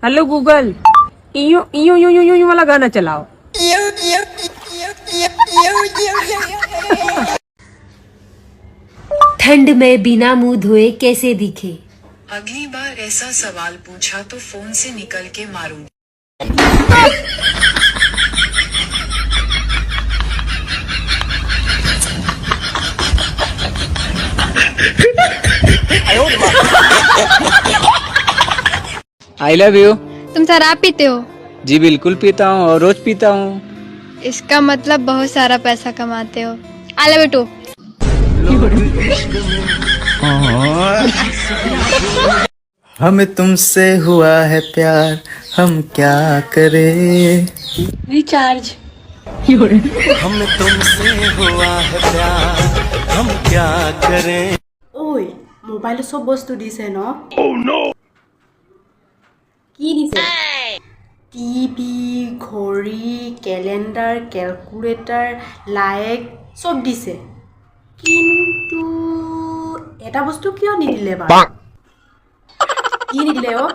Hello Google, यूं यूं यूं यूं यूं वाला गाना चलाओ। ठंड में बिना मुंह धोए कैसे दिखे? अगली बार ऐसा सवाल पूछा तो फोन से निकल के मारूंगी। I love you. तुम शराब पीते हो? जी बिल्कुल पीता हूँ और रोज पीता हूँ। इसका मतलब बहुत सारा पैसा कमाते हो। I love you too. हमें तुमसे हुआ है प्यार, हम क्या करें? रिचार्ज। हमें तुमसे हुआ है प्यार, हम क्या करें? ओय मोबाइल सब बस्तु दिसे न? কি দিছে? টিভি, ঘড়ি, ক্যালেন্ডার, ক্যালকুলেটর, লাইট সব দিছে, কিন্তু এটা বস্তু কিয় নিদিলে বাৰু? কি নিদিলে অ?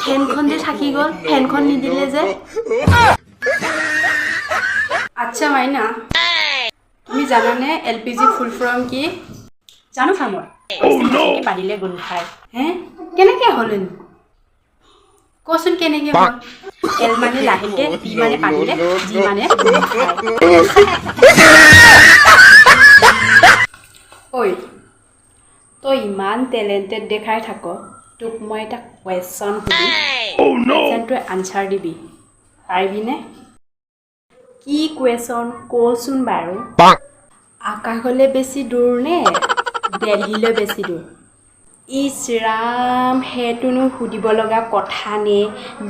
ফেনখন যে থাকি গ'ল, ফেনখন নিদিলে যে। আচ্ছা মাইনা, তুমি জানানে এলপিজি ফুল ফৰ্ম কি? জানো খামৰ পানিলে গোন্ধায়। হে কেনেকে হলেন? কোশ্চেন কেনেকে হ'ল? এল মানে লাহেকে, বি মানে পানিলে, জি মানে গোন্ধায়। ঐ তই ইমান টেলেণ্টেড দেখাই থাক, তোক মই এটা কুৱেশ্যন সুধিম, কুৱেশ্যনটোৰ আনচাৰ দিবি, পাৰিবিনে? কি কুৱেশ্যন কচোন বাৰু? আকাশলৈ বেছি দূৰ নে দিল্লীলৈ বেছি দূৰ? ইছ ৰাম, সেইটোনো সুধিব লগা কথা নে?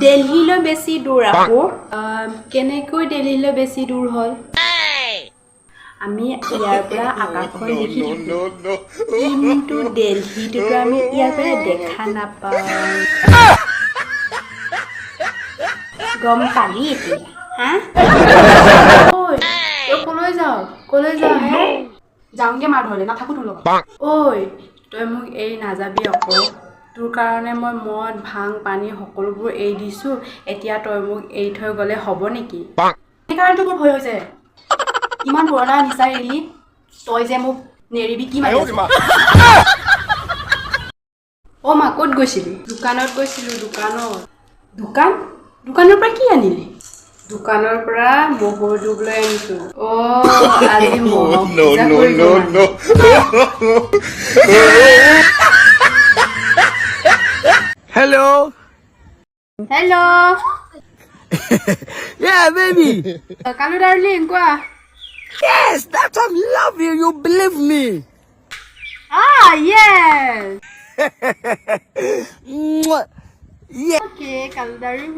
দিল্লীলৈ বেছি দূৰ আকৌ। কেনেকৈ দিল্লীলৈ বেছি দূৰ হ'ল? আমি ইয়াৰ পৰা আকাশখন দেখি থাকোঁ, কিন্তু দিল্লীটোতো আমি ইয়াৰ পৰা দেখা নাপাওঁ। গম পালি এতিয়া? হা ঐ তই কলৈ যাৱ হে? যাওঁগে মাৰ ধৰলে, নাথাকো তোৰ লগত। ঐ তই মোক এৰি নাযাবি আকৌ। তোৰ কাৰণে মই মদ ভাং পানী সকলোবোৰ এৰি দিছোঁ, এতিয়া তই মোক এৰি থৈ গ'লে হ'ব নেকি? সেইকাৰণেতো মোৰ ভয় হৈছে। ইমান পুৰণা নিচা এৰিলি, তই যে মোক নেৰিবি কি মানে? অ' মা ক'ত গৈছিলি? দোকানত গৈছিলোঁ। দোকানৰ পৰা কি আনিলি? দোকানৰ পৰা মহৰ ধূপ লৈ আনিছোঁ। অ' আজি মহৰ পূজা কৰিব মানে। Hello. Yeah, baby. Kalu darling কোৱা। Yes, that's I love you. You believe me? Yes. Yeah. Okay, Kalu darling.